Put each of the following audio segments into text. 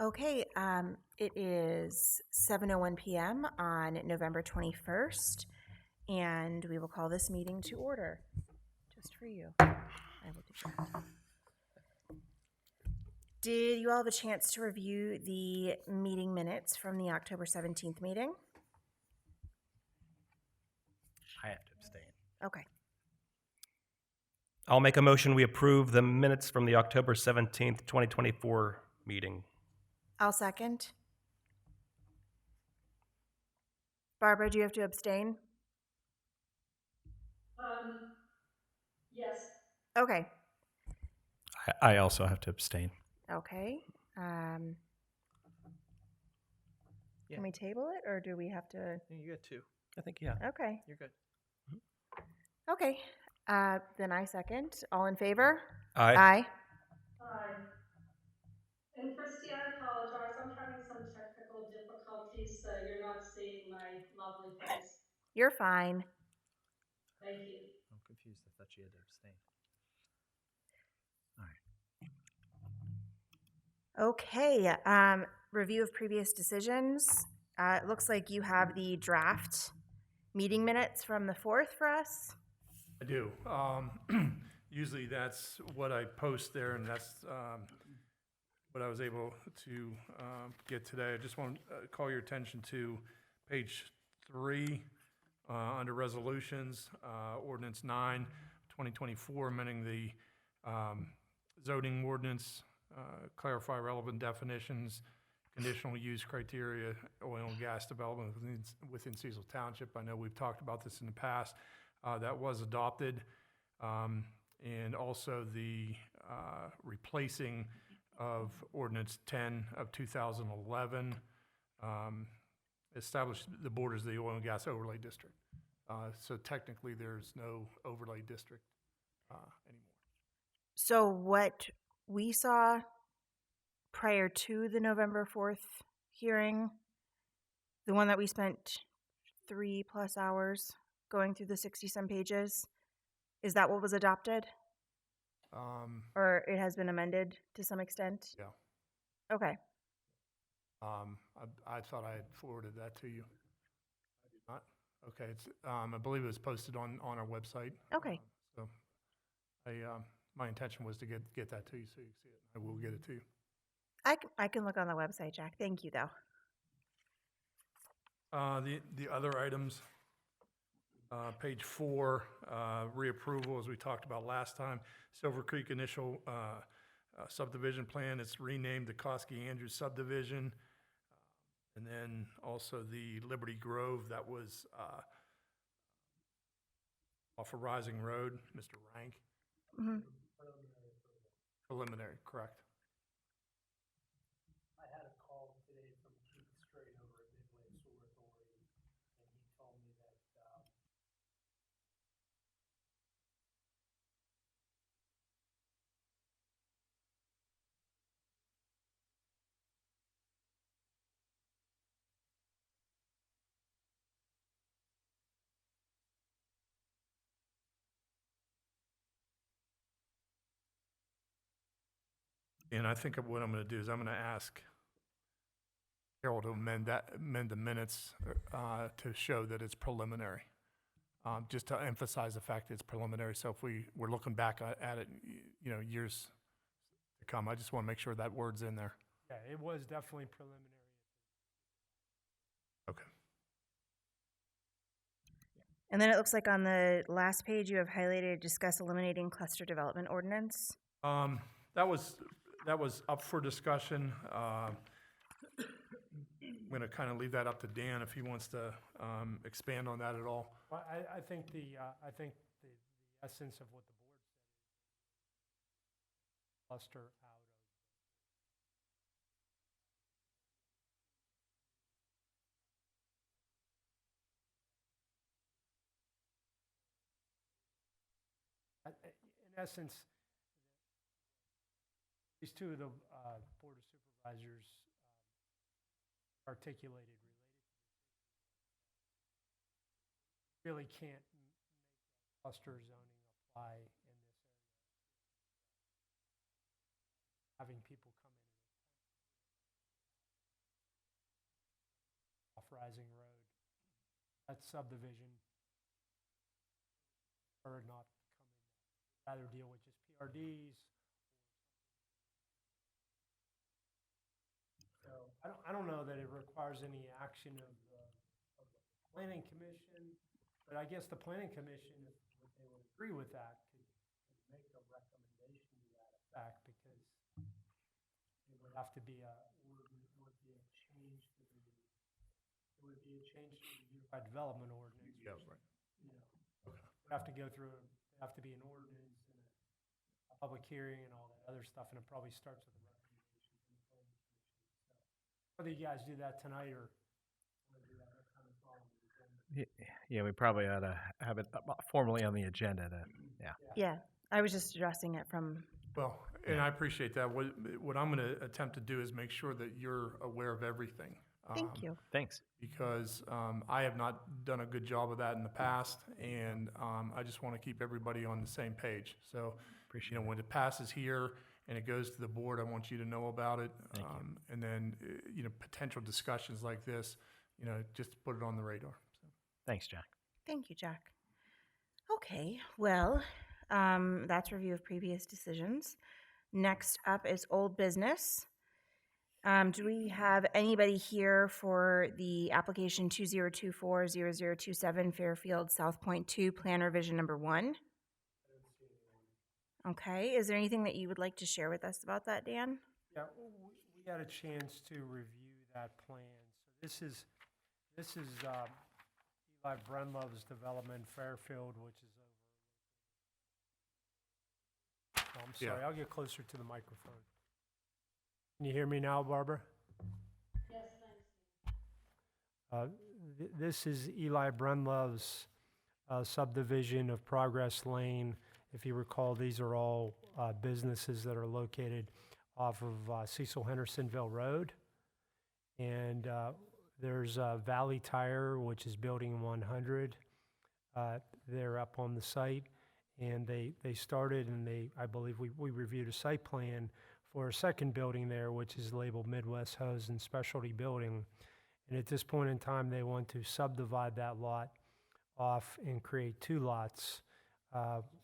Okay, it is 7:01 p.m. on November 21st, and we will call this meeting to order. Just for you. I will do that. Did you all have a chance to review the meeting minutes from the October 17th meeting? I have to abstain. Okay. I'll make a motion we approve the minutes from the October 17th, 2024 meeting. I'll second. Barbara, do you have to abstain? Yes. Okay. I also have to abstain. Okay. Can we table it, or do we have to? You get two. I think, yeah. Okay. You're good. Okay. Then I second. All in favor? Aye. Aye. Hi. And Christy, I apologize. I'm having some technical difficulties, so you're not seeing my lovely face. You're fine. Thank you. I'm confused. I thought you had to abstain. All right. Okay. Review of previous decisions. It looks like you have the draft meeting minutes from the 4th for us. I do. Usually that's what I post there, and that's what I was able to get today. I just want to call your attention to page 3 under resolutions, ordinance 9, 2024, amending the zoning ordinance, clarify relevant definitions, conditional use criteria, oil and gas development within Cecil Township. I know we've talked about this in the past. That was adopted. And also the replacing of Ordinance 10 of 2011 established the borders of the oil and gas overlay district. So technically there's no overlay district anymore. So what we saw prior to the November 4th hearing, the one that we spent 3+ hours going through the 60-some pages, is that what was adopted? Or it has been amended to some extent? Yeah. Okay. I thought I had forwarded that to you. I did not. Okay. It's I believe it was posted on our website. Okay. So my intention was to get that to you so you can see it. I will get it to you. I can look on the website, Jack. Thank you, though. The other items, page 4, reapproval, as we talked about last time. Silver Creek initial subdivision plan, it's renamed the Koski Andrews subdivision. And then also the Liberty Grove, that was off of Rising Road, Mr. Rank. Mm-hmm. Preliminary, correct. I had a call today from Keith Straight over at Midway Sewer Authority, and he told me that And I think what I'm going to do is I'm going to ask Carol to amend the minutes to show that it's preliminary, just to emphasize the fact that it's preliminary. So if we're looking back at it, years to come, I just want to make sure that word's in there. yeah, it was definitely preliminary. Okay. And then it looks like on the last page you have highlighted discuss eliminating cluster development ordinance. That was up for discussion. I'm going to kind of leave that up to Dan if he wants to expand on that at all. Well, I think the essence of what the board said is cluster out of. In essence, these two of the Board of Supervisors articulated related to this issue. Really can't make cluster zoning apply in this area. Having people come in and Rising Road. That subdivision, or not come in, rather deal with just PRDs. So I don't know that it requires any action of the planning commission, but I guess the planning commission, if they would agree with that, could make a recommendation to that effect, because it would have to be it would be a change to the, it would be a change to the Unified Development Ordinance. Yeah, which, right. You know, would have to go through, it'd have to be an ordinance and a public hearing and all that other stuff, and it probably starts with a recommendation from the planning commission. So whether you guys do that tonight or want to do that next time it's on the agenda. Yeah, we probably ought to have it formally on the agenda then. Yeah. Yeah, I was just addressing it from, Well, and I appreciate that. What I'm going to attempt to do is make sure that you're aware of everything. thank you. Thanks. Because I have not done a good job of that in the past, and I just want to keep everybody on the same page. So, Appreciate when it passes here and it goes to the board, I want you to know about it. And then, potential discussions like this, just put it on the radar. So. Thanks, Jack. Thank you, Jack. Okay, well, that's review of previous decisions. Next up is old business. Do we have anybody here for the application 2024-0027 Fairfield South Point 2 Plan Revision Number 1? Okay, is there anything that you would like to share with us about that, Dan? Yeah, we had a chance to review that plan. So this is Eli Brenlove's development, Fairfield, which is over. Oh, I'm sorry, Yeah. I'll get closer to the microphone. Can you hear me now, Barbara? Yes, thanks. This is Eli Brenlove's subdivision of Progress Lane. If you recall, these are all businesses that are located off of Cecil Hendersonville Road. And there's Valley Tire, which is building 100. They're up on the site. And they started, and I believe we reviewed a site plan for a second building there, which is labeled Midwest Hose and Specialty Building. And at this point in time, they want to subdivide that lot off and create 2 lots,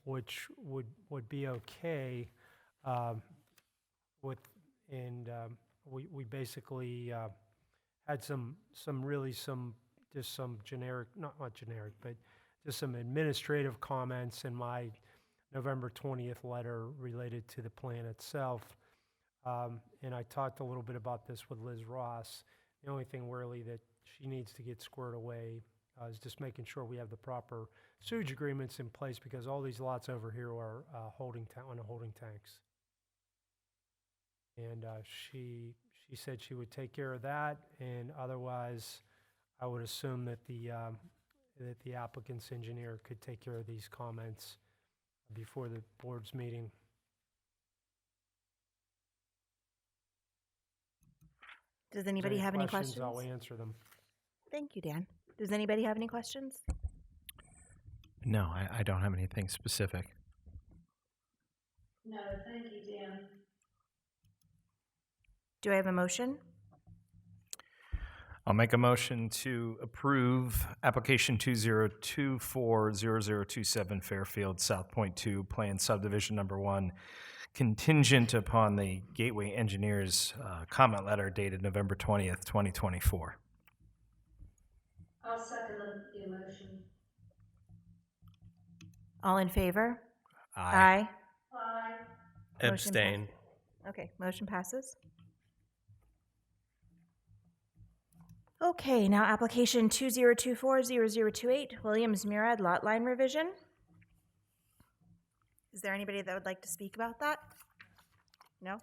which would be okay with, and we basically had some generic, not generic, but just some administrative comments in my November 20th letter related to the plan itself. And I talked a little bit about this with Liz Ross. The only thing really that she needs to get squared away is just making sure we have the proper sewage agreements in place, because all these lots over here are holding tanks. And she said she would take care of that, and otherwise I would assume that the applicant's engineer could take care of these comments before the board's meeting. Does anybody have any questions? I'll answer them. Thank you, Dan. Does anybody have any questions? No, I don't have anything specific. No, thank you, Dan. Do I have a motion? I'll make a motion to approve application 2024-0027 Fairfield South Point 2 Plan Subdivision Number 1, contingent upon the Gateway Engineers comment letter dated November 20th, 2024. I'll second the motion. All in favor? Aye. Motion Abstain. Okay, motion passes. Okay, now application 2024-0028 Williams Murad Lot Line Revision. Is there anybody that would like to speak about that? No?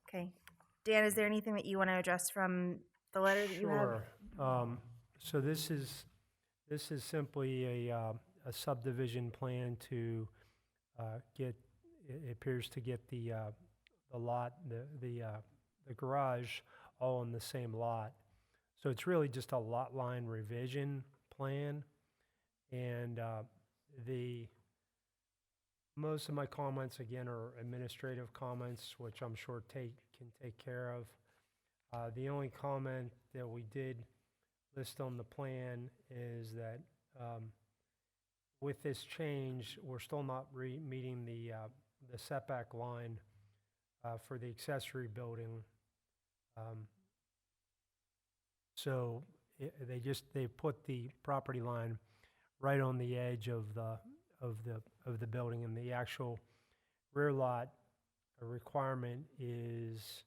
Okay. Dan, is there anything that you want to address from the letter that you have? Sure. So this is simply a subdivision plan to get, it appears to get the lot, the garage all in the same lot. So it's really just a lot line revision plan, and most of my comments, again, are administrative comments, which I'm sure can take care of. The only comment that we did list on the plan is that with this change, we're still not meeting the setback line for the accessory building. So they put the property line right on the edge of the building, and the actual rear lot requirement is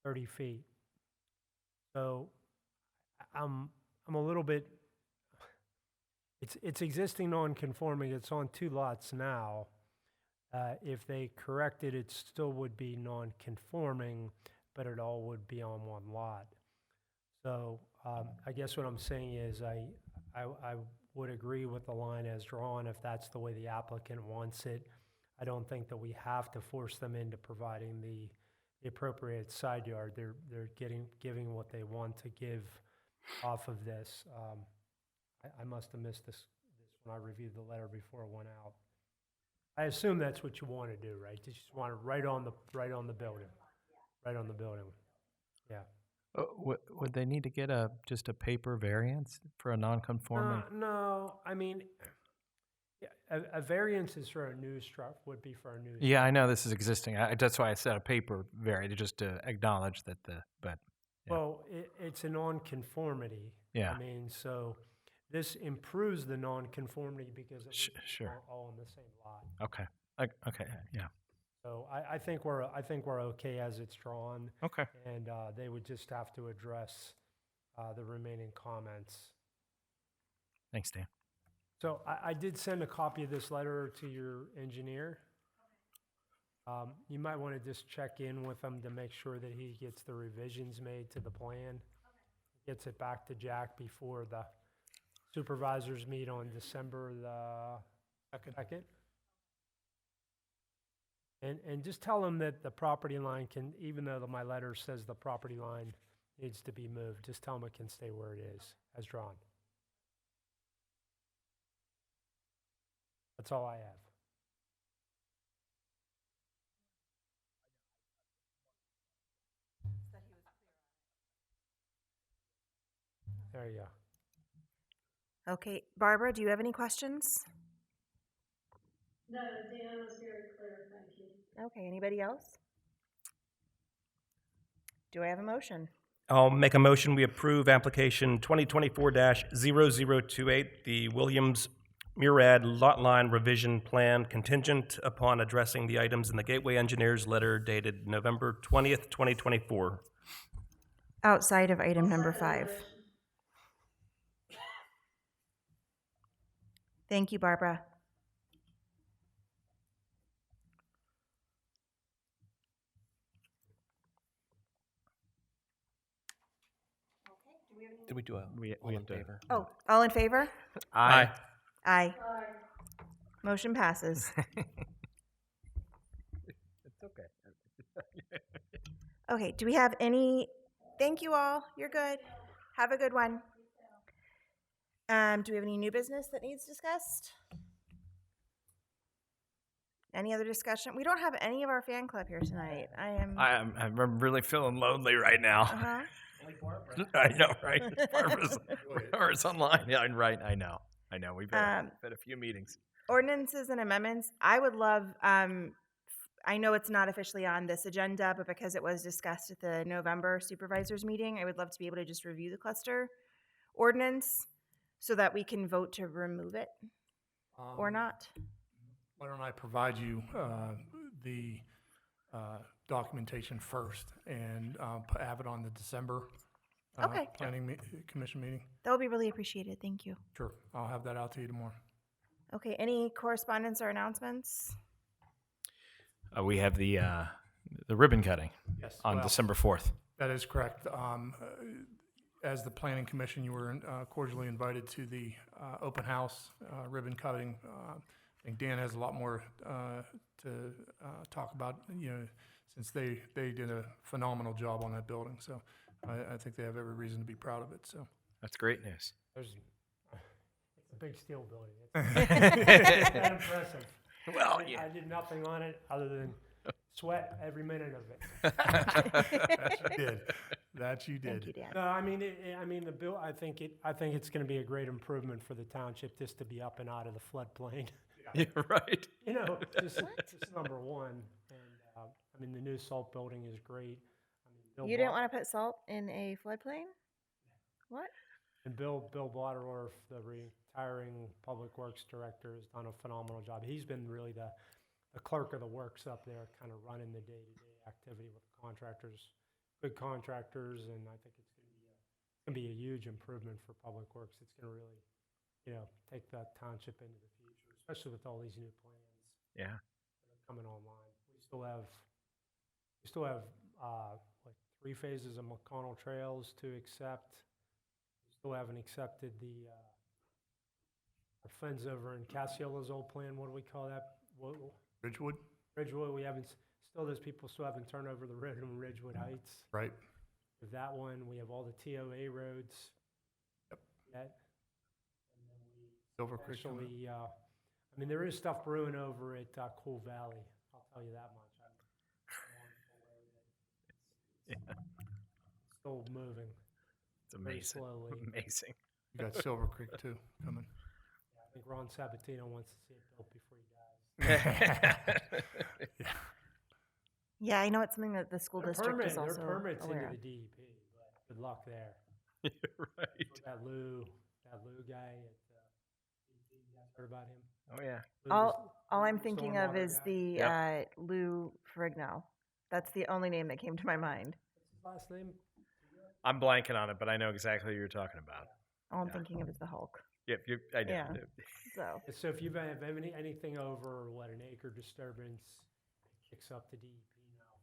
30 feet. So I'm a little bit. It's existing non-conforming. It's on 2 lots now. If they correct it, it still would be non-conforming, but it all would be on 1 lot. So I guess what I'm saying is I would agree with the line as drawn if that's the way the applicant wants it. I don't think that we have to force them into providing the appropriate side yard. They're giving what they want to give off of this. I must have missed this when I reviewed the letter before it went out. I assume that's what you want to do, right? You just want it right on the building, right on the building. Yeah. Would they need to get just a paper variance for a non-conforming? No, I mean, yeah, a variance is for a new structure. Would be for a new. Yeah, I know this is existing. That's why I said a paper variance, just to acknowledge that but. Yeah. Well, it's a non-conformity. Yeah. I mean, so this improves the non-conformity because it's sure. all in the same lot. Okay. Okay. Yeah. So I think we're okay as it's drawn. Okay. And they would just have to address the remaining comments. Thanks, Dan. So I did send a copy of this letter to your engineer. You might want to just check in with him to make sure that he gets the revisions made to the plan. Gets it back to Jack before the supervisors meet on December the 2nd. And just tell him that the property line can, even though my letter says the property line needs to be moved, just tell him it can stay where it is, as drawn. That's all I have. There you go. Okay, Barbara, do you have any questions? No, Dan was very clear, thank you. Okay, anybody else? Do I have a motion? I'll make a motion. We approve application 2024-0028, the Williams Murad Lot Line Revision Plan, contingent upon addressing the items in the Gateway Engineers letter dated November 20th, 2024. Outside of item number 5. Thank you, Barbara. Did we do a We have to. favor? Oh, all in favor? Aye. Aye. Aye. Motion passes. It's okay. Okay, do we have any? Thank you all. You're good. Have a good one. Do we have any new business that needs discussed? Any other discussion? We don't have any of our fan club here tonight. I'm really feeling lonely right now. Uh-huh. I know, right? Barbara's online. Yeah, right. I know. We've had a few meetings. Ordinances and amendments. I would love, I know it's not officially on this agenda, but because it was discussed at the November supervisors meeting, I would love to be able to just review the cluster ordinance so that we can vote to remove it or not. Why don't I provide you the documentation first and have it on the December Okay. Planning Commission meeting? That would be really appreciated. Thank you. Sure, I'll have that out to you tomorrow. Okay, any correspondence or announcements? We have the ribbon cutting Yes. on well, December 4th. That is correct. As the Planning Commission, you were cordially invited to the open house ribbon cutting. I think Dan has a lot more to talk about, since they did a phenomenal job on that building. So I think they have every reason to be proud of it. So That's great news. It's a big steel building. It's that impressive. Well, I did nothing on it other than sweat every minute of it. that you did. That you Thank did. you, Dan. No, I mean, the bill, I think it's gonna be a great improvement for the township just to be up and out of the floodplain. Yeah, right. You know, just number one. And, I mean, the new salt building is great. I mean, You didn't want to put salt in a floodplain? What? And Bill Blatterorf, the retiring public works director, has done a phenomenal job. He's been really the clerk of the works up there, kind of running the day-to-day activity with the contractors, good contractors, and I think it's gonna be a huge improvement for public works. It's gonna really, take that township into the future, especially with all these new plans Yeah. that are coming online. We still have like 3 phases of McConnell Trails to accept. We still haven't accepted the our friends over in Cassiola's old plan. What do we call that? Ridgewood? Ridgewood. We haven't. Still, those people still haven't turned over the road in Ridgewood Heights. Right. With that one, we have all the TOA roads. Yep. Yet. And then we Silver Creek. coming up. actually, I mean, there is stuff brewing over at Cool Valley. I'll tell you that much. It's still moving. It's Very amazing. slowly. Amazing. You got Silver Creek too coming. I think Ron Sabatino wants to see it built before he dies. Yeah, I know it's something that the school district is There also are permits into aware the of. DEP, but good luck there. Right. That Lou guy at DEP, you guys heard about him? Oh, yeah. Lou All I'm the thinking of stormwater is guy. the Yep. Lou Ferrigno. That's the only name that came to my mind. What's his last name? I'm blanking on it, but I know exactly who you're talking about. All I'm Yeah. thinking of is the Hulk. Yep, I know. Yeah. So So if you have anything over, an acre disturbance, it kicks up to DEP now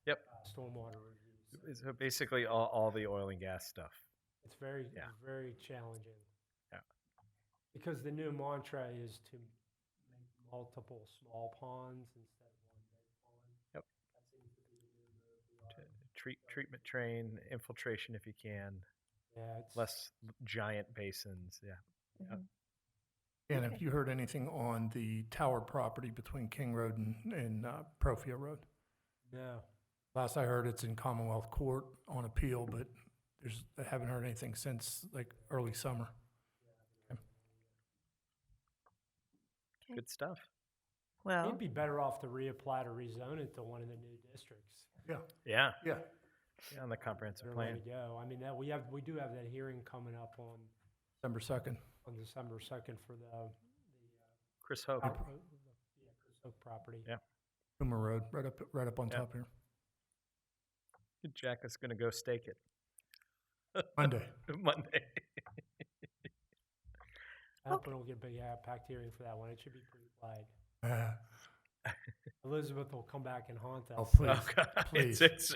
for Yep. Stormwater reviews. So basically, all the oil and gas stuff. It's very, Yeah. very challenging. Yeah. Because the new mantra is to make multiple small ponds instead of one big pond. Yep. That seems to be the new move. Treatment train, infiltration if you can, Yeah, it's less giant basins. Yeah. mhm. And have you heard anything on the tower property between King Road and Profia Road? no. Last I heard, it's in Commonwealth Court on appeal, but I haven't heard anything since like early summer. Good stuff. Well, You'd be better off to reapply to rezone it to one of the new districts. Yeah, Yeah. yeah. Yeah, on the comprehensive They're plan. ready to go. I mean, we do have that hearing coming up on December 2nd. December 2nd for the Chris Hope. Chris Oak property. Yeah. Boomer Road, right up on Yeah. top here. Jack is going to go stake it Monday. Monday. I hope we don't get a big packed hearing for that one. It should be pretty wide. Uh, Elizabeth will come back and haunt us. oh, please. Oh, God. Please. It's-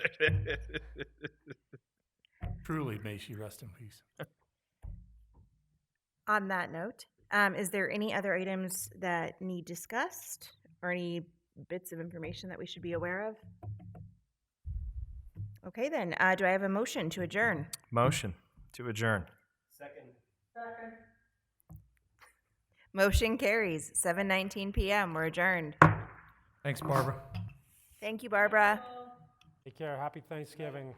Truly, may she rest in peace. on that note, is there any other items that need discussed or any bits of information that we should be aware of? Okay, then, do I have a motion to adjourn? Motion to adjourn. Second. Motion carries. 7:19 p.m. We're adjourned. Thanks, Barbara. Thank you, Barbara. Take care. Happy Thanksgiving.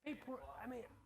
I mean,